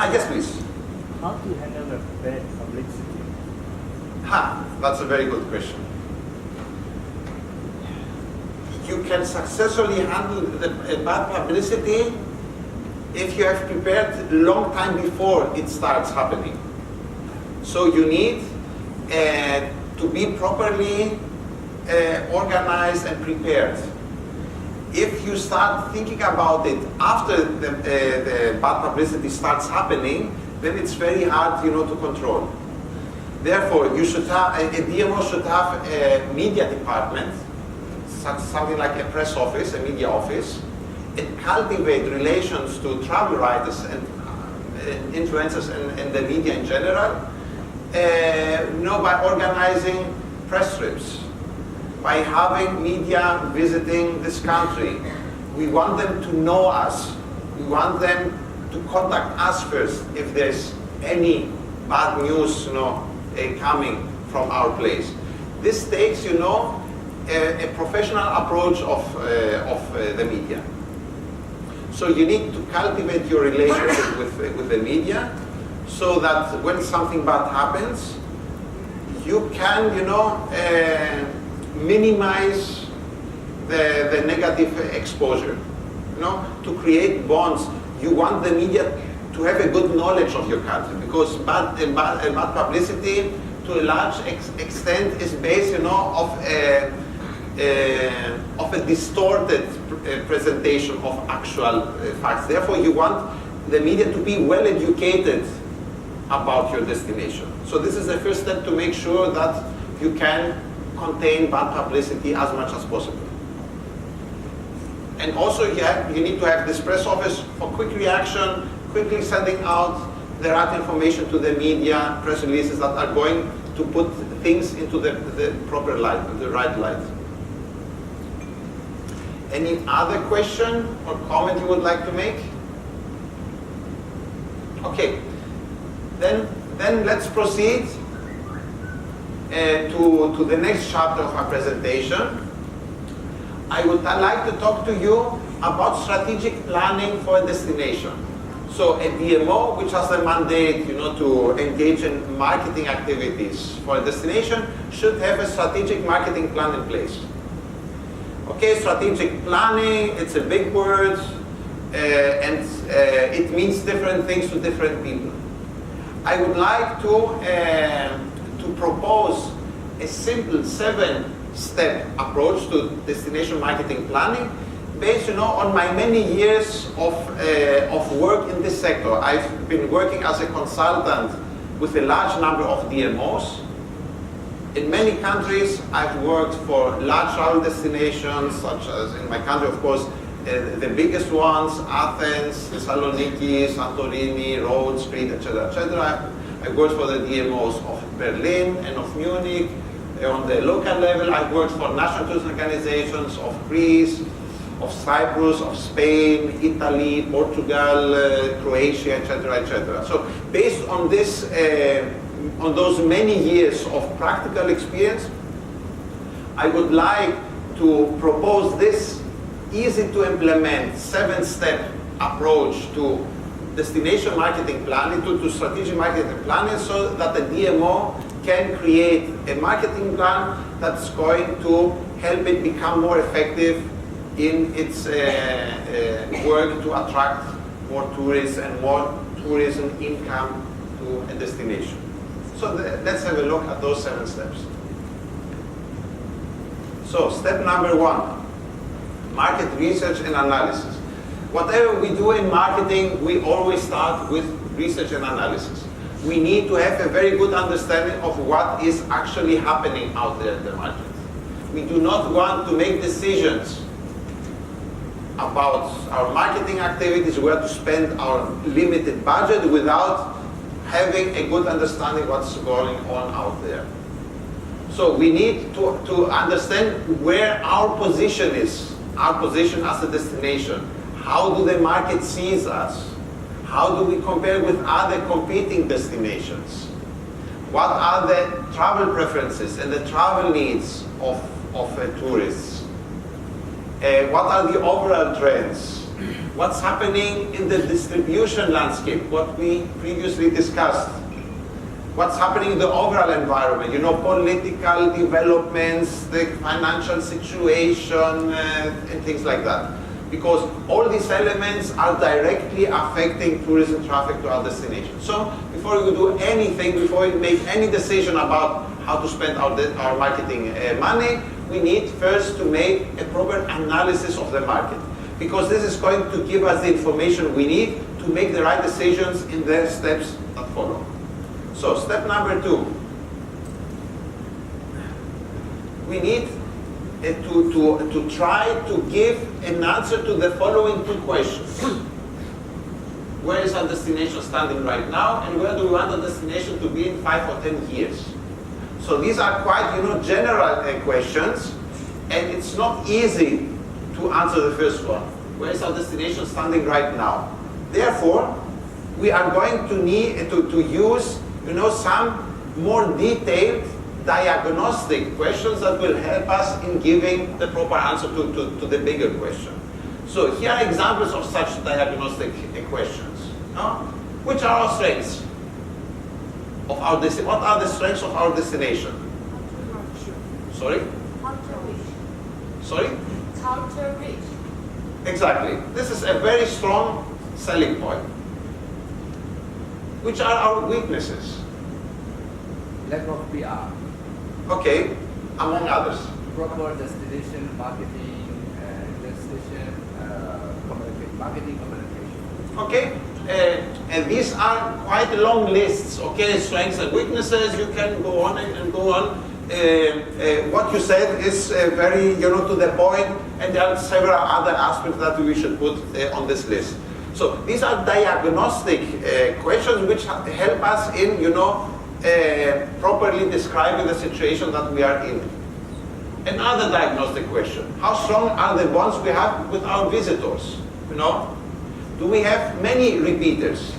Yes, please. How to handle a bad publicity? That's a very good question. You can successfully handle the bad publicity if you have prepared a long time before it starts happening. So you need to be properly organized and prepared. If you start thinking about it after the bad publicity starts happening, then it's very hard, to control. Therefore, you should have a DMO should have a media department, something like a press office, a media office, and cultivate relations to travel writers and influencers and the media in general. By organizing press trips, by having media visiting this country. We want them to know us. We want them to contact us first if there's any bad news, coming from our place. This takes, a professional approach of the media. So you need to cultivate your relationship with the media, so that when something bad happens, you can, minimize the negative exposure. To create bonds, you want the media to have a good knowledge of your country, because bad publicity, to a large extent, is based, of a distorted presentation of actual facts. Therefore, you want the media to be well educated about your destination. So this is the first step to make sure that you can contain bad publicity as much as possible. And also you need to have this press office for quick reaction, quickly sending out the right information to the media, press releases that are going to put things into the proper light, the right light. Any other question or comment you would like to make? Okay. Then let's proceed to the next chapter of our presentation. I would like to talk to you about strategic planning for a destination. So a DMO, which has the mandate, to engage in marketing activities for a destination, should have a strategic marketing plan in place. Okay, strategic planning, it's a big word, and it means different things to different people. I would like to propose a simple 7-step approach to destination marketing planning based on my many years of work in this sector. I've been working as a consultant with a large number of DMOs. In many countries, I've worked for large travel destinations, such as in my country, of course, the biggest ones, Athens, Thessaloniki, Santorini, Rhodes, Crete, etc., etc. I worked for the DMOs of Berlin and of Munich. On the local level, I've worked for national tourism organizations of Greece, of Cyprus, of Spain, Italy, Portugal, Croatia, etc., etc. So based on this, on those many years of practical experience, I would like to propose this easy to implement 7-step approach to destination marketing planning, to strategic marketing planning, so that the DMO can create a marketing plan that's going to help it become more effective in its work to attract more tourists and more tourism income to a destination. So let's have a look at those 7 steps. So step number 1, market research and analysis. Whatever we do in marketing, we always start with research and analysis. We need to have a very good understanding of what is actually happening out there in the market. We do not want to make decisions about our marketing activities, where to spend our limited budget, without having a good understanding of what's going on out there. So we need to understand where our position is, our position as a destination. How do the market sees us? How do we compare with other competing destinations? What are the travel preferences and the travel needs of tourists? What are the overall trends? What's happening in the distribution landscape, what we previously discussed. What's happening in the overall environment, political developments, the financial situation, and things like that. Because all these elements are directly affecting tourism traffic to our destination. So before we do anything, before we make any decision about how to spend our marketing money, we need first to make a proper analysis of the market. Because this is going to give us the information we need to make the right decisions in the steps that follow. So step number 2, we need to try to give an answer to the following 2 questions. Where is our destination standing right now, and where do we want the destination to be in 5 or 10 years? So these are quite general questions, and it's not easy to answer the first one. Where is our destination standing right now? Therefore, we are going to need to use some more detailed diagnostic questions that will help us in giving the proper answer to the bigger question. So here are examples of such diagnostic questions. Which are our strengths of our destination? What are the strengths of our destination? Sorry? Sorry? Culture rich. Exactly. This is a very strong selling point. Which are our weaknesses? Lack of PR, Okay, among others. proper destination marketing, marketing communication. Okay, and these are quite long lists. Okay, strengths and weaknesses. You can go on and go on. What you said is very, to the point, and there are several other aspects that we should put on this list. So these are diagnostic questions which help us in, properly describing the situation that we are in. Another diagnostic question: how strong are the bonds we have with our visitors? Do we have many repeaters?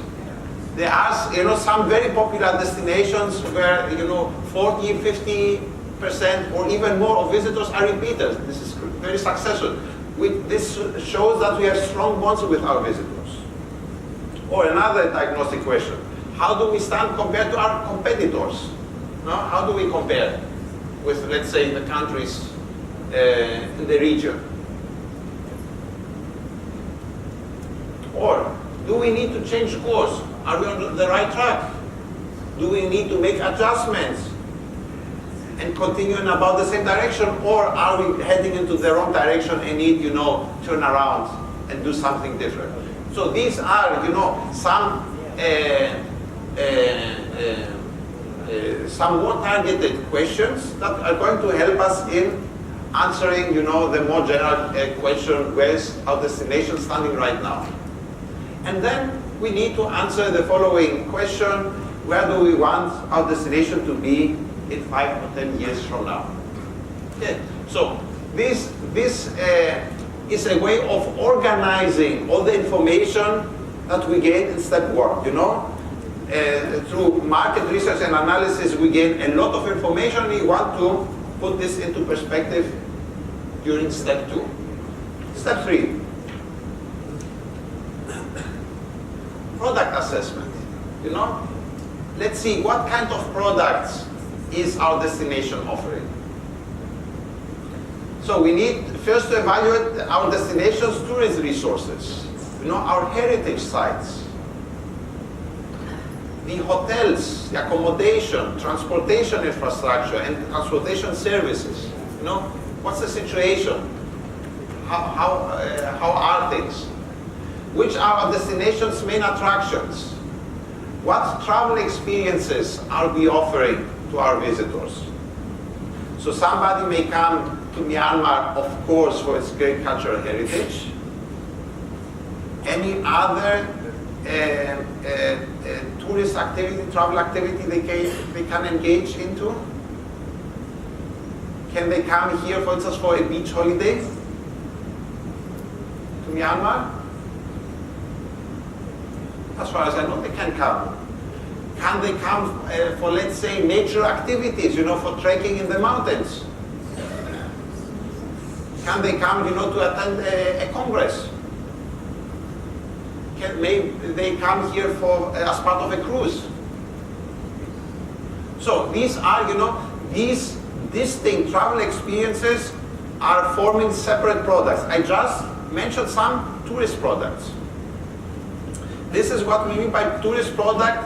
There are, some very popular destinations where, 40, 50% or even more of visitors are repeaters. This is very successful. This shows that we have strong bonds with our visitors. Or another diagnostic question: how do we stand compared to our competitors? How do we compare with, let's say, the countries in the region? Or do we need to change course? Are we on the right track? Do we need to make adjustments and continue in about the same direction? Or are we heading into the wrong direction and need, turn around and do something different? So these are, some more targeted questions that are going to help us in answering, the more general question: where is our destination standing right now? And then we need to answer the following question: where do we want our destination to be in 5 or 10 years from now? Okay. So this is a way of organizing all the information that we gain in step 1. Through market research and analysis, we gain a lot of information. We want to put this into perspective during step 2. Step 3. Product assessment. Let's see what kind of products is our destination offering. So we need first to evaluate our destination's tourist resources, our heritage sites, the hotels, the accommodation, transportation infrastructure, and transportation services. What's the situation? How are things? Which are our destination's main attractions? What travel experiences are we offering to our visitors? So somebody may come to Myanmar, of course, for its great cultural heritage. Any other tourist activity, travel activity they can engage into? Can they come here, for instance, for a beach holiday to Myanmar? As far as I know, they can come. Can they come for, let's say, nature activities, for trekking in the mountains? Can they come, to attend a congress? they come here for as part of a cruise. So these are, these distinct travel experiences are forming separate products. I just mentioned some tourist products. This is what we mean by tourist product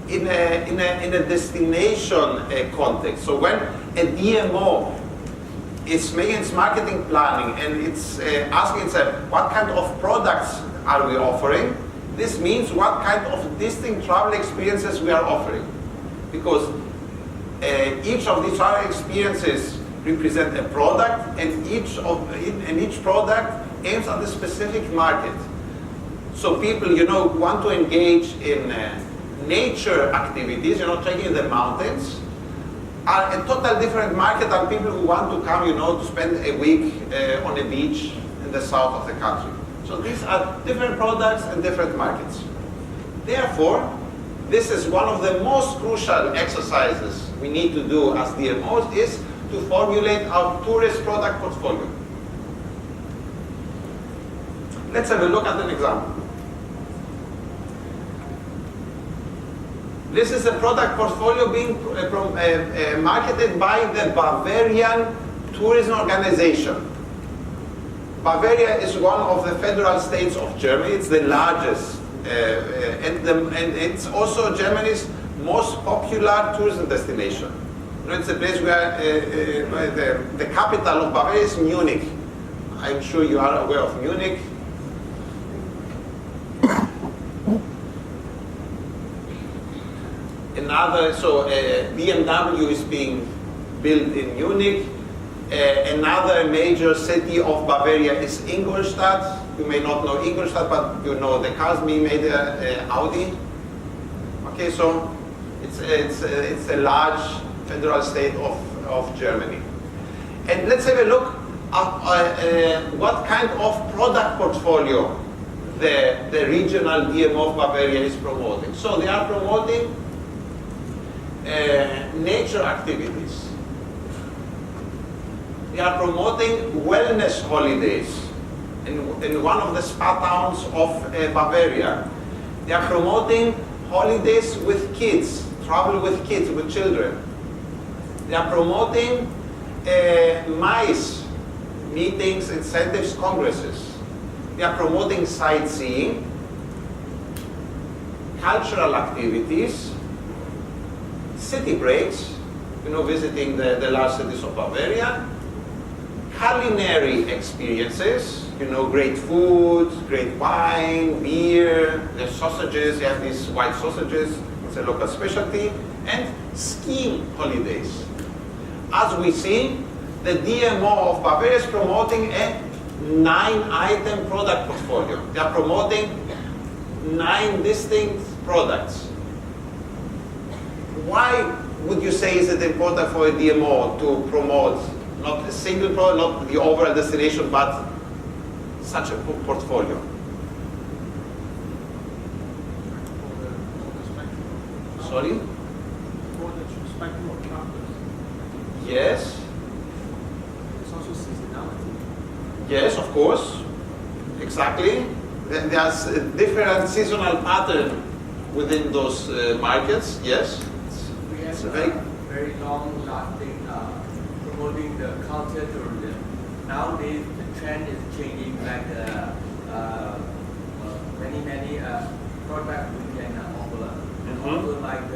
in a destination context. So when a DMO is making its marketing planning and it's asking itself, what kind of products are we offering? This means what kind of distinct travel experiences we are offering. Because each of these travel experiences represent a product, and each product aims at a specific market. So people, want to engage in nature activities, trekking in the mountains, are a total different market than people who want to come, to spend a week on a beach in the south of the country. So these are different products and different markets. Therefore, this is one of the most crucial exercises we need to do as DMOs, is to formulate our tourist product portfolio. Let's have a look at an example. This is a product portfolio being marketed by the Bavarian Tourism Organization. Bavaria is one of the federal states of Germany. It's the largest, and it's also Germany's most popular tourism destination. It's a place where the capital of Bavaria is Munich. I'm sure you are aware of Munich. BMW is being built in Munich. Another major city of Bavaria is Ingolstadt. You may not know Ingolstadt, but you know the cars being made Audi. Okay, so it's a large federal state of Germany. And let's have a look at what kind of product portfolio the regional DMO of Bavaria is promoting. So they are promoting nature activities. They are promoting wellness holidays in one of the spa towns of Bavaria. They are promoting holidays with kids, travel with kids, with children. They are promoting MICE meetings, incentives, congresses. They are promoting sightseeing, cultural activities, city breaks, visiting the large cities of Bavaria, culinary experiences, great food, great wine, beer, the sausages, you have these white sausages, it's a local specialty, and skiing holidays. As we see, the DMO of Bavaria is promoting a 9-item product portfolio. They are promoting 9 distinct products. Why would you say is it important for a DMO to promote not a single product, not the overall destination, but such a portfolio? Sorry? For the spectrum of travelers. Yes. It's also seasonality. Yes, of course. Exactly. There's a different seasonal pattern within those markets. Yes. We have very long-lasting promoting the culture tourism. Nowadays, the trend is changing. Like many products we can offer. And also like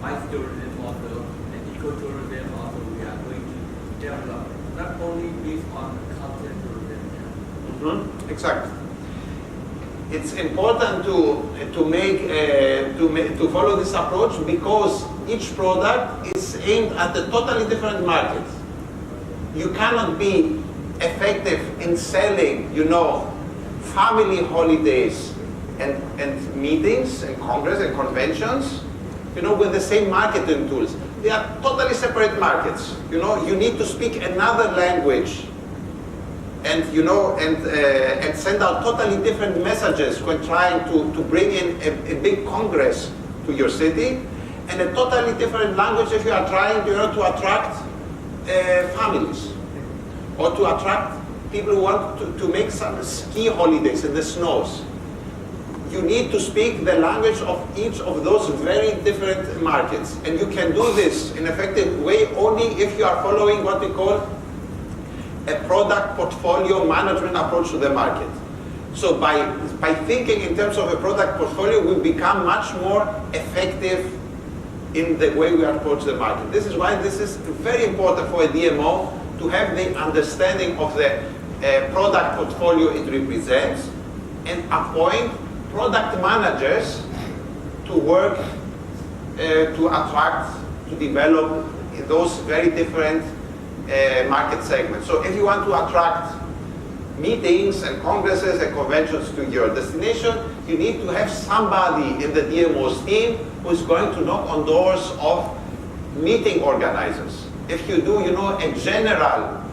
MICE tourism, also and ecotourism. Also, we are going to develop not only based on culture tourism. Exactly. It's important to follow this approach because each product is aimed at a totally different market. You cannot be effective in selling, family holidays and meetings and congress and conventions, with the same marketing tools. They are totally separate markets. You need to speak another language. And and send out totally different messages when trying to bring in a big congress to your city, and a totally different language if you are trying to attract families or to attract people who want to make some ski holidays in the snows. you need to speak the language of each of those very different markets. And you can do this in an effective way only if you are following what we call a product portfolio management approach to the market. So by thinking in terms of a product portfolio, we become much more effective in the way we approach the market. This is why this is very important for a DMO to have the understanding of the product portfolio it represents and appoint product managers to work to attract, to develop those very different market segments. So if you want to attract meetings and congresses and conventions to your destination, you need to have somebody in the DMO's team who is going to knock on doors of meeting organizers. If you do, a general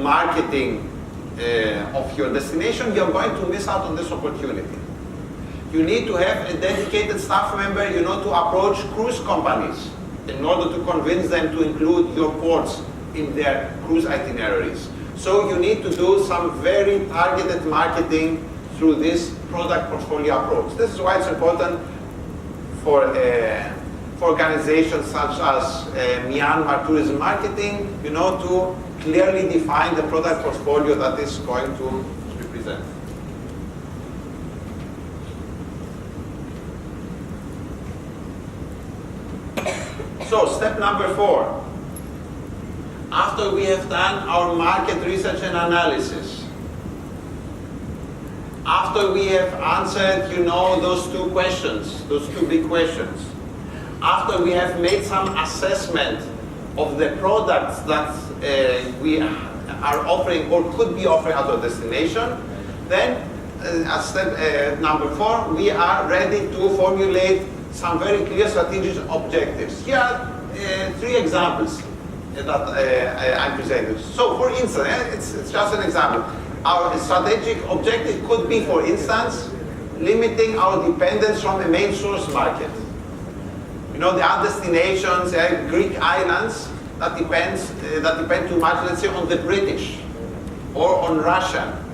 marketing of your destination, you're going to miss out on this opportunity. You need to have a dedicated staff member, to approach cruise companies in order to convince them to include your ports in their cruise itineraries. So you need to do some very targeted marketing through this product portfolio approach. This is why it's important for organizations such as Myanmar Tourism Marketing, to clearly define the product portfolio that is going to represent. So step number 4. After we have done our market research and analysis, after we have answered, those two questions, those two big questions, after we have made some assessment of the products that we are offering or could be offering at our destination, then at step number 4, we are ready to formulate some very clear strategic objectives. Here are 3 examples that I'm presenting. So for instance, it's just an example. Our strategic objective could be, for instance, limiting our dependence from the main source market. There are destinations, Greek islands, that depend too much, let's say, on the British or on Russia.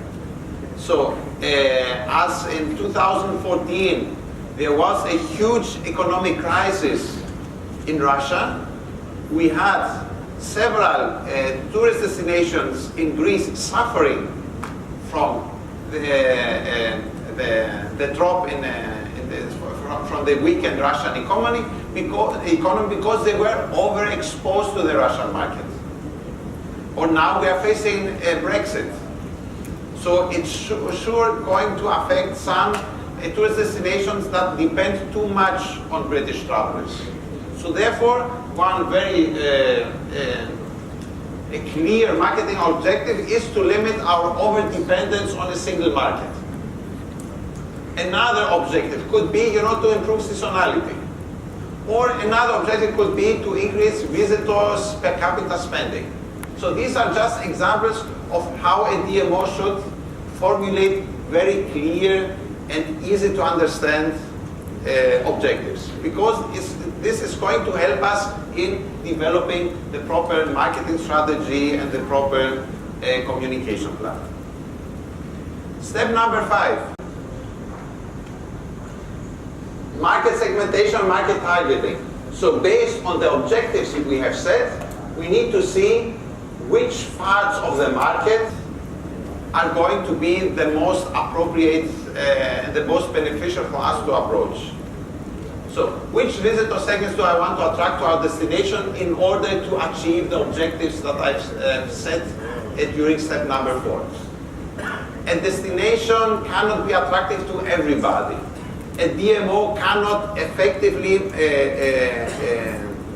So as in 2014, there was a huge economic crisis in Russia. We had several tourist destinations in Greece suffering from the drop from the weakened Russian economy because they were overexposed to the Russian market. Or now we are facing a Brexit. So it's sure going to affect some tourist destinations that depend too much on British travelers. So therefore, one very a clear marketing objective is to limit our over-dependence on a single market. Another objective could be, to improve seasonality. Or another objective could be to increase visitors per capita spending. So these are just examples of how a DMO should formulate very clear and easy to understand objectives, because this is going to help us in developing the proper marketing strategy and the proper communication plan. Step number 5. Market segmentation, market targeting. So based on the objectives we have set, we need to see which parts of the market are going to be the most appropriate and the most beneficial for us to approach. So which visitor segments do I want to attract to our destination in order to achieve the objectives that I've set during step number 4? A destination cannot be attractive to everybody. A DMO cannot effectively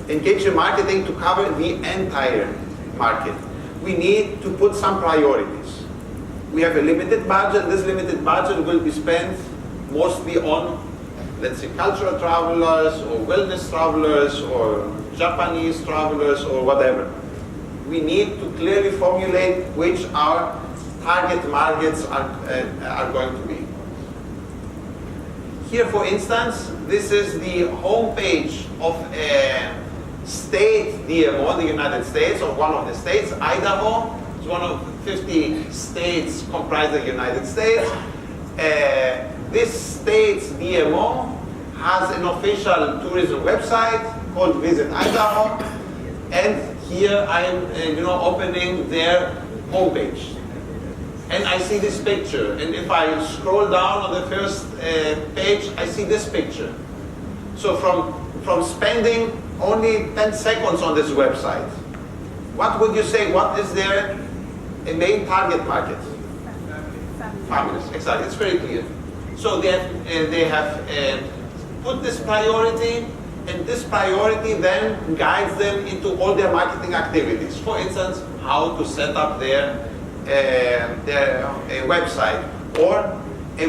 engage in marketing to cover the entire market. We need to put some priorities. We have a limited budget. This limited budget will be spent mostly on, let's say, cultural travelers or wellness travelers or Japanese travelers or whatever. We need to clearly formulate which our target markets are going to be. Here, for instance, this is the homepage of a state DMO in the United States, of one of the states, Idaho. It's one of 50 states comprised of the United States. this state's DMO has an official tourism website called Visit Idaho, and here I'm opening their homepage. And I see this picture, and if I scroll down on the first page, I see this picture. So from spending only 10 seconds on this website, what would you say, what is their main target market? Families, exactly, it's very clear. So they have put this priority, and this priority then guides them into all their marketing activities. For instance, how to set up their website, or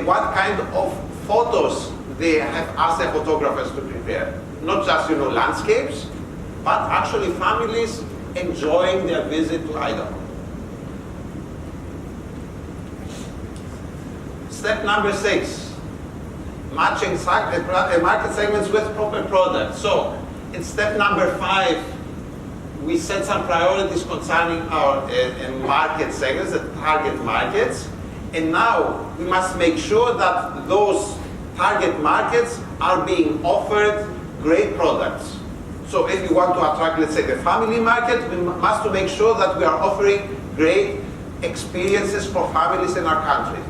what kind of photos they have asked their photographers to prepare. Not just landscapes, but actually families enjoying their visit to Idaho. Step number 6, matching market segments with proper products. So in step number 5, we set some priorities concerning our market segments, the target markets. And now we must make sure that those target markets are being offered great products. So if you want to attract, let's say, the family market, we must make sure that we are offering great experiences for families in our country.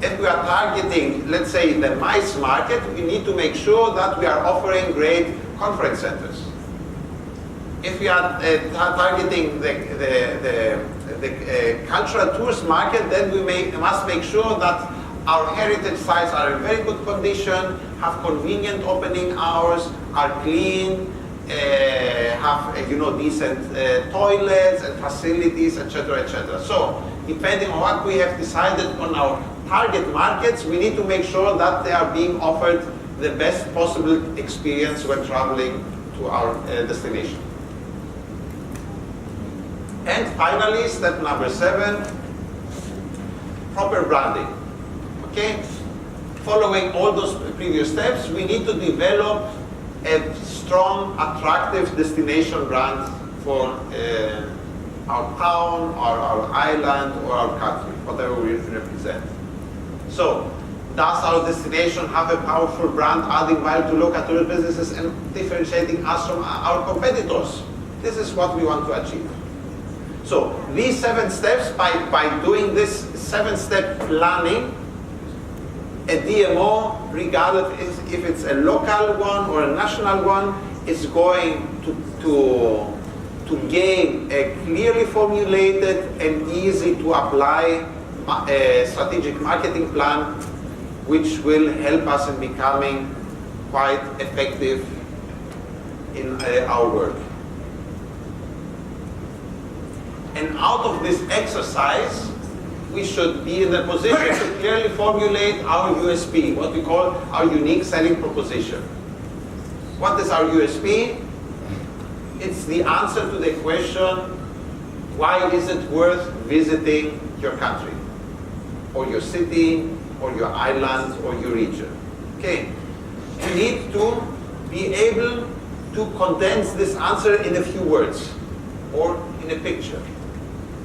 If we are targeting, let's say, the MICE market, we need to make sure that we are offering great conference centers. If we are targeting the cultural tours market, then we must make sure that our heritage sites are in very good condition, have convenient opening hours, are clean, have decent toilets and facilities, etc., etc. So depending on what we have decided on our target markets, we need to make sure that they are being offered the best possible experience when traveling to our destination. And finally, step number 7, proper branding. Okay? Following all those previous steps, we need to develop a strong, attractive destination brand for our town, or our island, or our country, whatever we represent. So, does our destination have a powerful brand, adding value to local tourist businesses and differentiating us from our competitors? This is what we want to achieve. So, these 7 steps, by doing this 7-step planning, a DMO, regardless if it's a local one or a national one, is going to gain a clearly formulated and easy to apply strategic marketing plan, which will help us in becoming quite effective in our work. And out of this exercise, we should be in the position to clearly formulate our USP, what we call our unique selling proposition. What is our USP? It's the answer to the question, why is it worth visiting your country, or your city, or your island, or your region? Okay. We need to be able to condense this answer in a few words, or in a picture.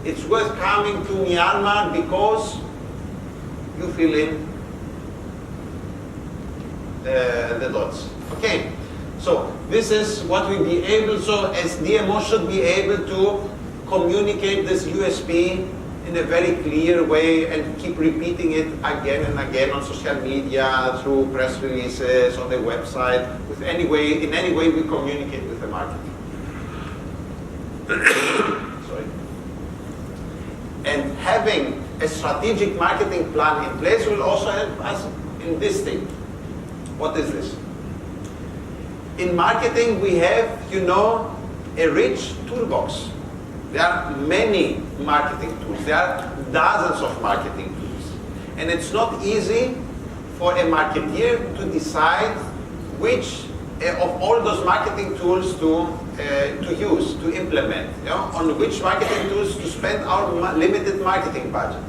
It's worth coming to Myanmar because you fill in the dots. Okay, so this is what we be able, so as DMO should be able to communicate this USP in a very clear way and keep repeating it again and again on social media, through press releases, on the website, in any way we communicate with the market. And having a strategic marketing plan in place will also help us in this thing. What is this? In marketing, we have, a rich toolbox. There are many marketing tools. There are dozens of marketing tools. And it's not easy for a marketeer to decide which of all those marketing tools to use, to implement, on which marketing tools to spend our limited marketing budget.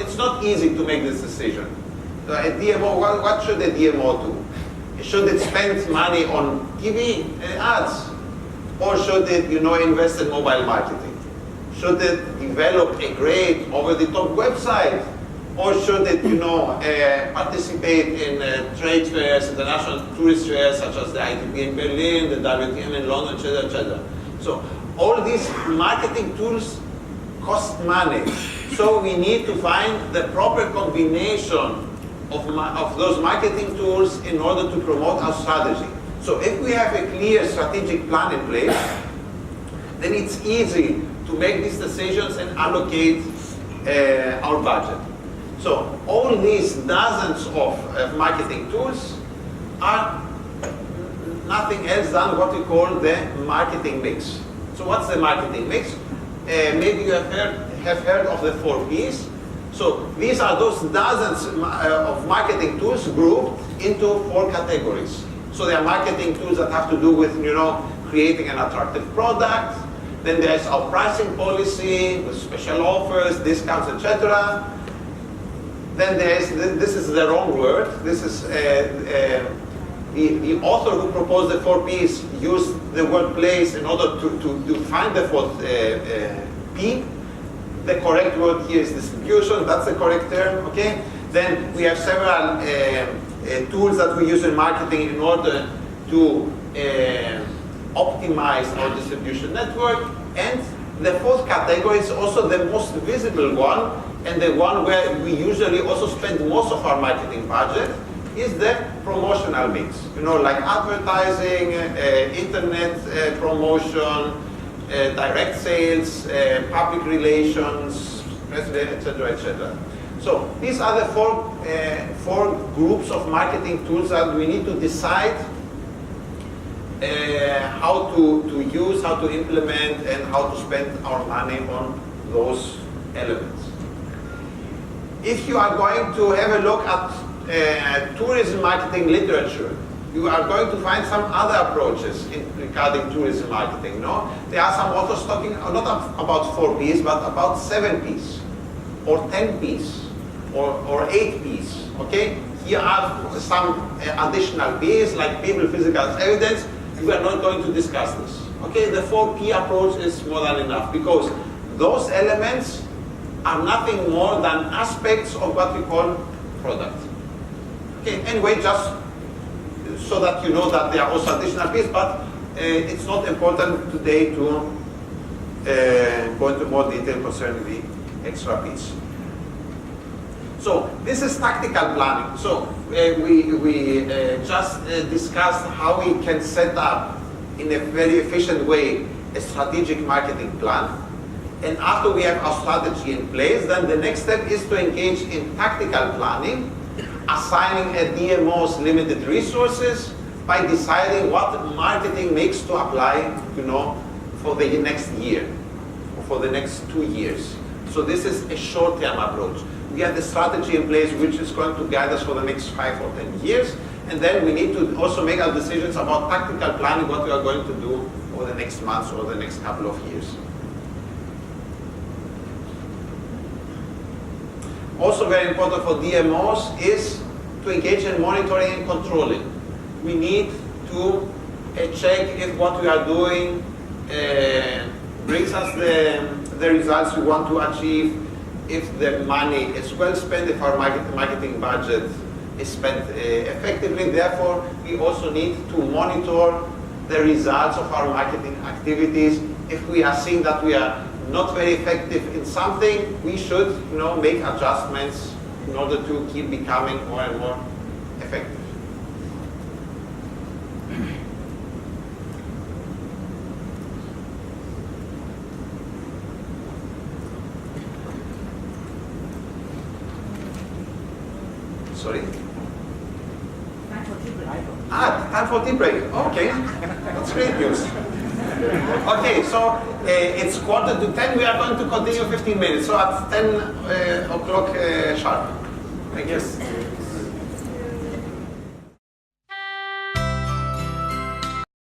It's not easy to make this decision. So a DMO, what should a DMO do? Should it spend money on TV ads? Or should it, invest in mobile marketing? Should it develop a great over-the-top website? or should it, participate in trade fairs, international tourist fairs such as the ITB in Berlin, the WTM in London, etc., etc. So all these marketing tools cost money. So we need to find the proper combination of those marketing tools in order to promote our strategy. So if we have a clear strategic plan in place, then it's easy to make these decisions and allocate our budget. So all these dozens of marketing tools are nothing else than what we call the marketing mix. So what's the marketing mix? Maybe you have heard of the 4 Ps. So these are those dozens of marketing tools grouped into 4 categories. So there are marketing tools that have to do with, creating an attractive product. Then there's our pricing policy with special offers, discounts, etc. Then there's, this is the wrong word. This is the author who proposed the 4 Ps used the word place in order to find the 4th P. The correct word here is distribution. That's the correct term, okay? Then we have several tools that we use in marketing in order to optimize our distribution network. And the 4th category is also the most visible one, and the one where we usually also spend most of our marketing budget, is the promotional mix. Like advertising, internet promotion, direct sales, public relations, etc., etc. So these are the four groups of marketing tools that we need to decide how to use, how to implement, and how to spend our money on those elements. If you are going to have a look at tourism marketing literature, you are going to find some other approaches regarding tourism marketing. No? There are some authors talking not about 4 Ps, but about 7 Ps, or 10 Ps, or 8 Ps. Okay? Here are some additional Ps, like people, physical evidence. We are not going to discuss this. Okay? The 4P approach is more than enough, because those elements are nothing more than aspects of what we call product. Okay? Anyway, just so that you know that there are also additional Ps, but it's not important today to go into more detail concerning the extra Ps. So this is tactical planning. So we just discussed how we can set up in a very efficient way a strategic marketing plan. And after we have our strategy in place, then the next step is to engage in tactical planning, assigning a DMO's limited resources by deciding what marketing mix to apply, for the next year or for the next 2 years. So this is a short-term approach. We have the strategy in place which is going to guide us for the next 5 or 10 years, and then we need to also make our decisions about tactical planning, what we are going to do over the next months or the next couple of years. Also very important for DMOs is to engage in monitoring and controlling. We need to check if what we are doing brings us the results we want to achieve, if the money is well spent, if our marketing budget is spent effectively. Therefore, we also need to monitor the results of our marketing activities. If we are seeing that we are not very effective in something, we should make adjustments in order to keep becoming more and more effective. Sorry? Time for tea break. Time for tea break. Okay, that's great news. Okay, so it's 9:45. We are going to continue 15 minutes. So at 10 o'clock sharp. Thank you.